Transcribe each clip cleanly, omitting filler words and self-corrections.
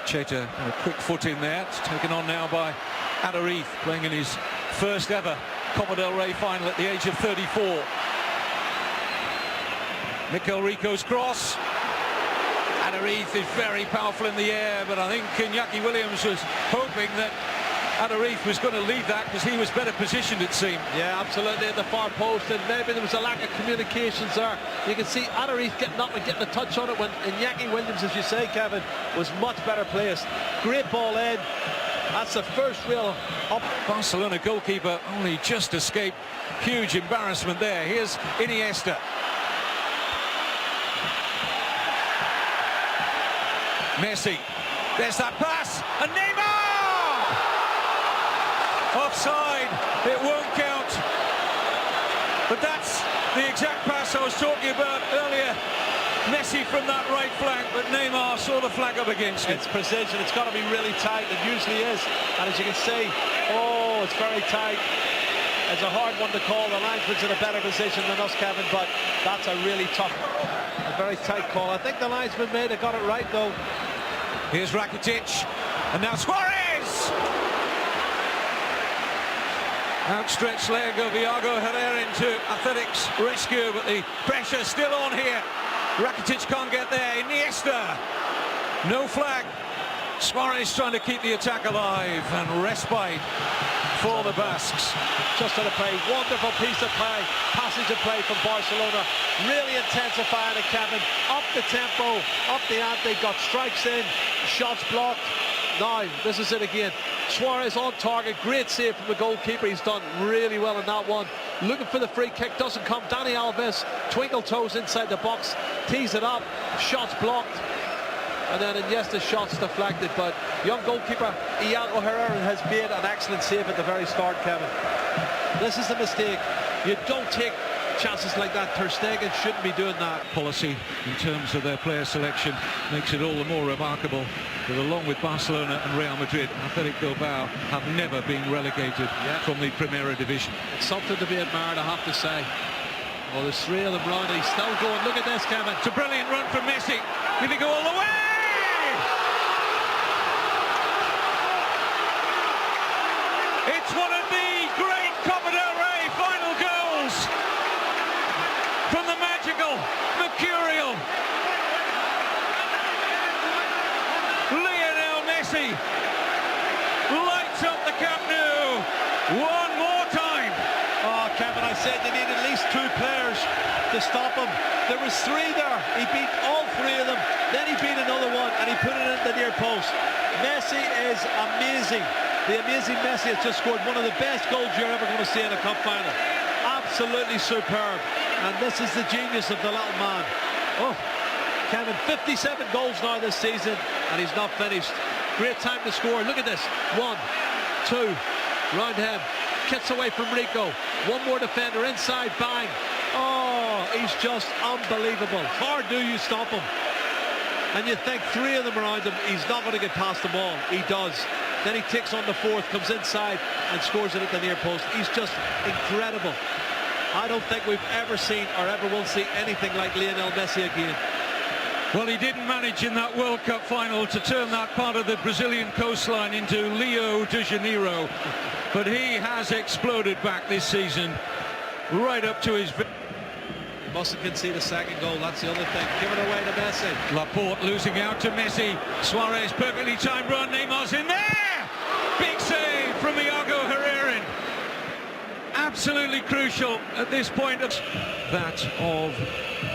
Cheta, a quick foot in there. It's taken on now by Adariz, playing in his first ever Copa del Rey final at the age of 34. Mikel Rico's cross. Adariz is very powerful in the air, but I think Iñaki Williams was hoping that Adariz was going to lead that because he was better positioned, it seemed. Yeah, absolutely, at the far post, and maybe there was a lack of communications there. You can see Adariz getting up and getting a touch on it when Iñaki Williams, as you say, Kevin, was much better placed. Great ball in. That's the first real up. Barcelona goalkeeper only just escaped huge embarrassment there. Here's Iniesta. Messi. There's that pass, and Neymar! Offside, it won't count. But that's the exact pass I was talking about earlier. Messi from that right flank, but Neymar saw the flag up against it. It's precision, it's got to be really tight, it usually is. And as you can see, oh, it's very tight. It's a hard one to call. The linesman's in a better position than us, Kevin, but that's a really tough, a very tight call. I think the linesman may have got it right, though. Here's Rakitic, and now Suarez! Outstretched leg of Iago Herrera into Athletic's rescue, but the pressure still on here. Rakitic can't get there. Iniesta, no flag. Suarez trying to keep the attack alive, and respite for the Basques. Just on a play, wonderful piece of play, passage of play from Barcelona, really intensifying it, Kevin, up the tempo, up the ante, got strikes in, shots blocked. Now, this is it again. Suarez on target, great save from the goalkeeper. He's done really well in that one. Looking for the free kick, doesn't come. Dani Alves, twinkle toes inside the box, tees it up, shots blocked. And then Iniesta's shot's deflected, but young goalkeeper Iago Herrera has made an excellent save at the very start, Kevin. This is the mistake. You don't take chances like that. Ter Stegen shouldn't be doing that. Policy in terms of their player selection makes it all the more remarkable that along with Barcelona and Real Madrid, Athletic Bilbao have never been relegated from the Primera Division. It's something to be admired, I have to say. Well, there's three of them round. He's still going. Look at this, Kevin. It's a brilliant run from Messi. Did he go all the way? It's one of the great Copa del Rey final goals from the magical, mercurial Lionel Messi. Lights up the Camp Nou one more time. Oh, Kevin, I said they need at least two players to stop him. There was three there. He beat all three of them. Then he beat another one, and he put it in the near post. Messi is amazing. The amazing Messi has just scored one of the best goals you're ever going to see in a cup final. Absolutely superb. And this is the genius of the little man. Oh, Kevin, 57 goals now this season, and he's not finished. Great time to score. Look at this. 1, 2, round him. Kicks away from Rico. One more defender inside, bang. Oh, he's just unbelievable. How do you stop him? And you think three of them around him, he's not going to get past them all. He does. Then he takes on the fourth, comes inside and scores it at the near post. He's just incredible. I don't think we've ever seen or ever will see anything like Lionel Messi again. Well, he didn't manage in that World Cup final to turn that part of the Brazilian coastline into Rio de Janeiro, but he has exploded back this season, right up to his... Mustn't concede a second goal, that's the other thing. Give it away to Messi. Laporte losing out to Messi. Suarez, perfectly timed run. Neymar's in there! Big save from Iago Herrera. Absolutely crucial at this point. That of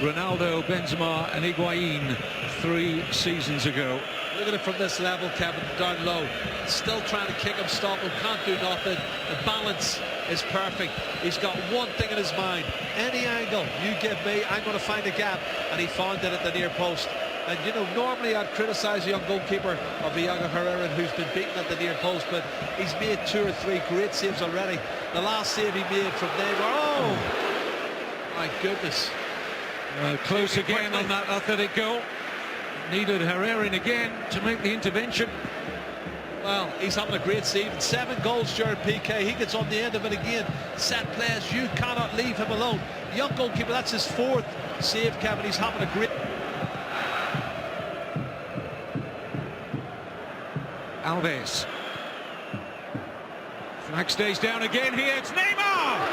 Ronaldo, Benzema and Higuain 3 seasons ago. Look at it from this level, Kevin, down low. Still trying to kick him, stop him, can't do nothing. The balance is perfect. He's got one thing in his mind. Any angle you give me, I'm going to find a gap. And he found it at the near post. And, you know, normally I'd criticise the young goalkeeper of Iago Herrera who's been beaten at the near post, but he's made 2 or 3 great saves already. The last save he made from Neymar, oh! My goodness. Close again on that Athletic goal. Needed Herrera again to make the intervention. Well, he's having a great season. 7 goals during PK. He gets on the end of it again. Set plays, you cannot leave him alone. Young goalkeeper, that's his 4th save, Kevin. He's having a great... Alves. Flag stays down again here. It's Neymar!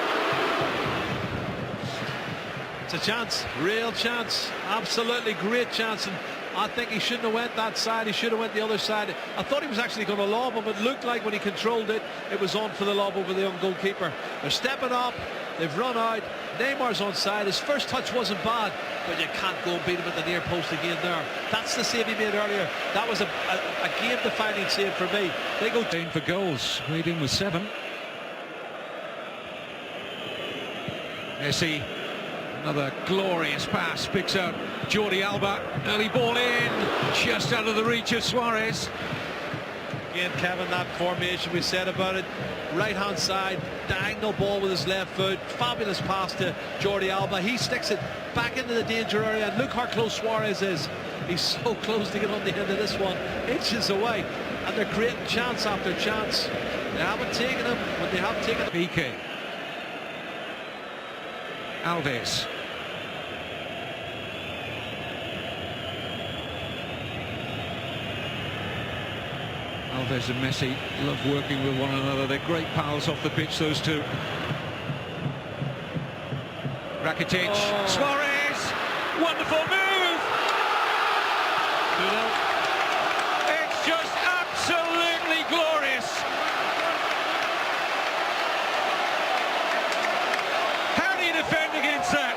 It's a chance, real chance, absolutely great chance, and I think he shouldn't have went that side. He should have went the other side. I thought he was actually going to lob him. It looked like when he controlled it, it was on for the lob over the young goalkeeper. They're stepping up. They've run out. Neymar's onside. His first touch wasn't bad, but you can't go and beat him at the near post again there. That's the save he made earlier. That was a game-defining save for me. They go in for goals. Weighed in with 7. Messi. Another glorious pass, picks out Jordi Alba. Early ball in, just out of the reach of Suarez. Again, Kevin, that formation we said about it. Right-hand side, diagonal ball with his left foot. Fabulous pass to Jordi Alba. He sticks it back into the danger area, and look how close Suarez is. He's so close to get on the end of this one. Inches away, and they're creating chance after chance. They haven't taken him, but they have taken him. PK. Alves. Alves and Messi love working with one another. They're great pals off the pitch, those two. Rakitic, Suarez, wonderful move! It's just absolutely glorious. How do you defend against that?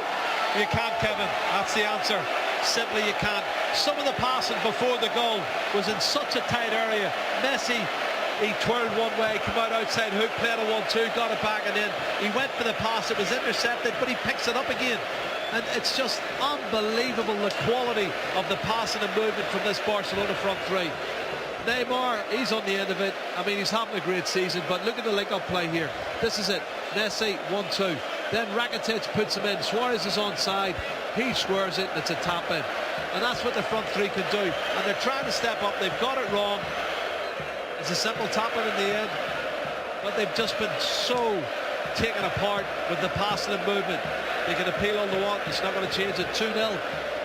You can't, Kevin. That's the answer. Simply you can't. Some of the passing before the goal was in such a tight area. Messi, he twirled one way, came out outside hook, played a 1-2, got it back, and then he went for the pass. It was intercepted, but he picks it up again. And it's just unbelievable, the quality of the passing and movement from this Barcelona front three. Neymar, he's on the end of it. I mean, he's having a great season, but look at the link-up play here. This is it. Messi, 1-2. Then Rakitic puts him in. Suarez is onside. He squares it, and it's a tap-in. And that's what the front three can do. And they're trying to step up. They've got it wrong. It's a simple tap-in in the end. But they've just been so taken apart with the passing and movement. They can appeal all they want. It's not going to change it. 2-0.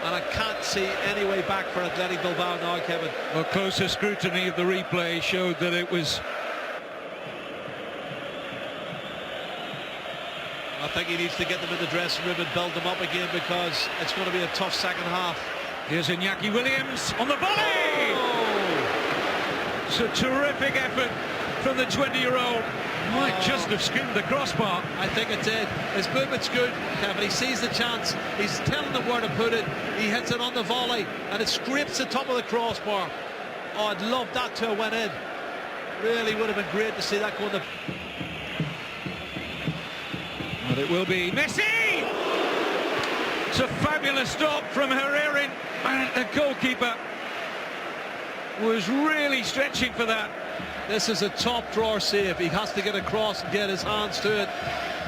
And I can't see any way back for Athletic Bilbao now, Kevin. Well, closer scrutiny of the replay showed that it was... I think he needs to get them in the dressing room and build them up again, because it's going to be a tough second half. Here's Iñaki Williams on the volley! Oh. It's a terrific effort from the 20-year-old. Might just have skimmed the crossbar. I think it did. His movement's good, Kevin. He sees the chance. He's telling them where to put it. He hits it on the volley, and it scrapes the top of the crossbar. Oh, I'd love that to have went in. Really would have been great to see that go in the... But it will be Messi! It's a fabulous stop from Herrera, and the goalkeeper was really stretching for that. This is a top drawer save. He has to get across and get his hands to it.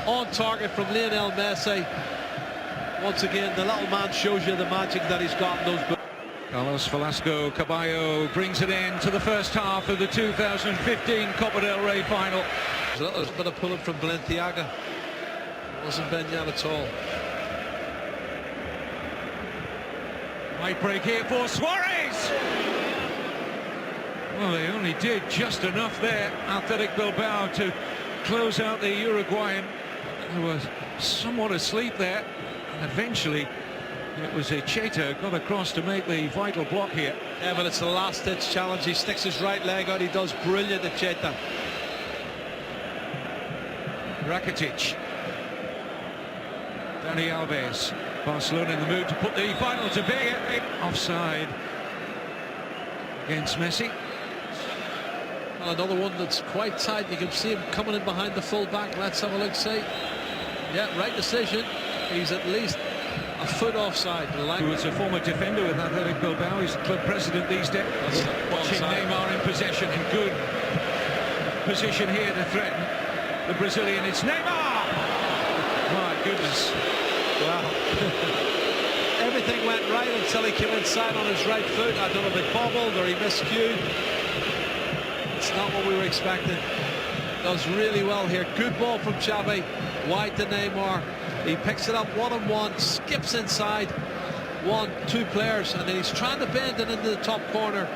On target from Lionel Messi. Once again, the little man shows you the magic that he's got in those boots. Carlos Velasco Caballo brings it in to the first half of the 2015 Copa del Rey final. There's a little bit of pulling from Balenciaga. Wasn't Benyat at all. Might break here for Suarez. Well, they only did just enough there, Athletic Bilbao, to close out the Uruguayan, who was somewhat asleep there. And eventually, it was Echeta who got across to make the vital block here. Yeah, but it's the last-ditch challenge. He sticks his right leg out. He does brilliant, Echeta. Rakitic. Dani Alves. Barcelona in the mood to put the final to bed. Offside against Messi. Well, another one that's quite tight. You can see him coming in behind the full-back. Let's have a look, see. Yeah, right decision. He's at least a foot offside. Who was a former defender with Athletic Bilbao. He's the club president these days. Watching Neymar in possession, in good position here to threaten the Brazilian. It's Neymar! My goodness. Wow. Everything went right until he came inside on his right foot. I don't know if it bobbled or he miscued. It's not what we were expecting. Does really well here. Good ball from Xavi. Wide to Neymar. He picks it up one-on-one, skips inside. 1-2 players, and then he's trying to bend it into the top corner,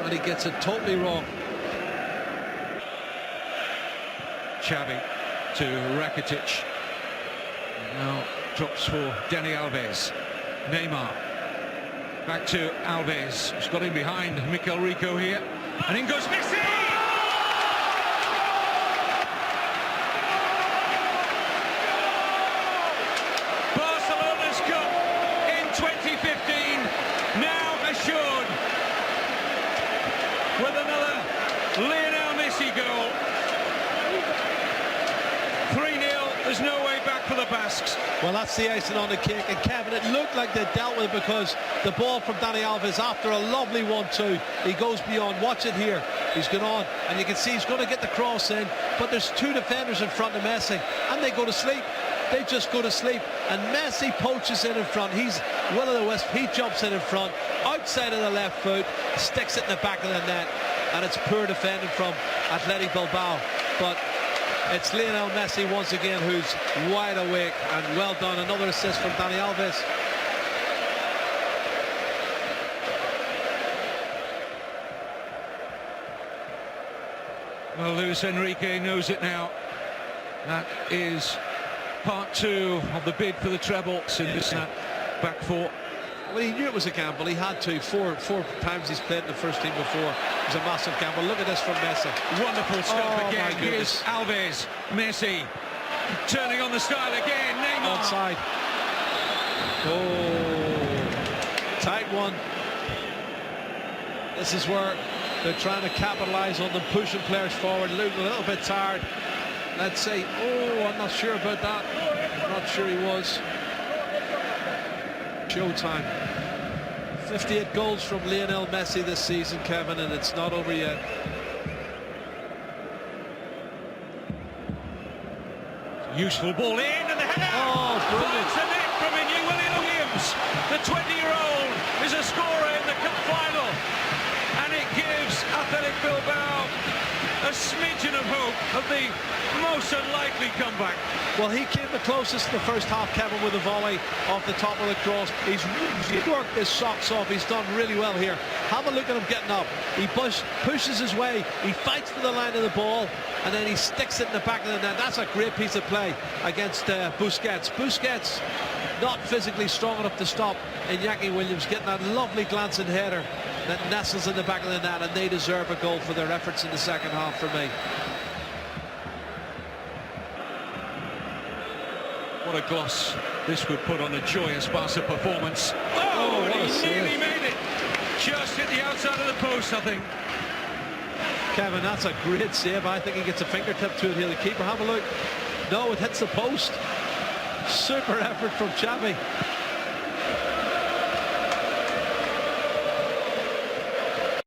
and he gets it totally wrong. Xavi to Rakitic. Now drops for Dani Alves. Neymar. Back to Alves, who's got in behind Mikel Rico here. And in goes Messi! Barcelona's Cup in 2015, now assured with another Lionel Messi goal. 3-0, there's no way back for the Basques. Well, that's the icing on the cake, and Kevin, it looked like they dealt with it because the ball from Dani Alves, after a lovely 1-2, he goes beyond. Watch it here, he's gone on, and you can see he's going to get the cross in, but there's two defenders in front of Messi, and they go to sleep. They just go to sleep, and Messi poaches in front. He's Will of the Wisp, he jumps in front, outside of the left foot, sticks it in the back of the net, and it's poor defending from Athletic Bilbao. But it's Lionel Messi once again who's wide awake, and well done. Another assist from Dani Alves. Well, Luis Enrique knows it now. That is part two of the bid for the treble in this back four. Well, he knew it was a gamble. He had to. Four times he's played in the first team before. It was a massive gamble. Look at this from Messi. Wonderful stuff again. Here's Alves, Messi, turning on the style again. Neymar. Outside. Oh, tight one. This is where they're trying to capitalise on them, pushing players forward. Luke a little bit tired. Let's say, oh, I'm not sure about that. I'm not sure he was. Showtime. 58 goals from Lionel Messi this season, Kevin, and it's not over yet. Useful ball in, and the header! Oh, brilliant. Finds the net from William Williams. The 20-year-old is a scorer in the cup final, and it gives Athletic Bilbao a smidgen of hope of the most unlikely comeback. Well, he came the closest in the first half, Kevin, with a volley off the top of the cross. He's worked his socks off. He's done really well here. Have a look at him getting up. He pushes his way. He fights for the line of the ball, and then he sticks it in the back of the net. That's a great piece of play against Busquets. Busquets not physically strong enough to stop Iñaki Williams, getting that lovely glancing header that nestles in the back of the net, and they deserve a goal for their efforts in the second half for me. What a gloss this would put on a joyous Barca performance. Oh, and he save. nearly made it. Just hit the outside of the post, I think. Kevin, that's a great save. I think he gets a fingertip to it here. The keeper, have a look. No, it hits the post. Super effort from Xavi.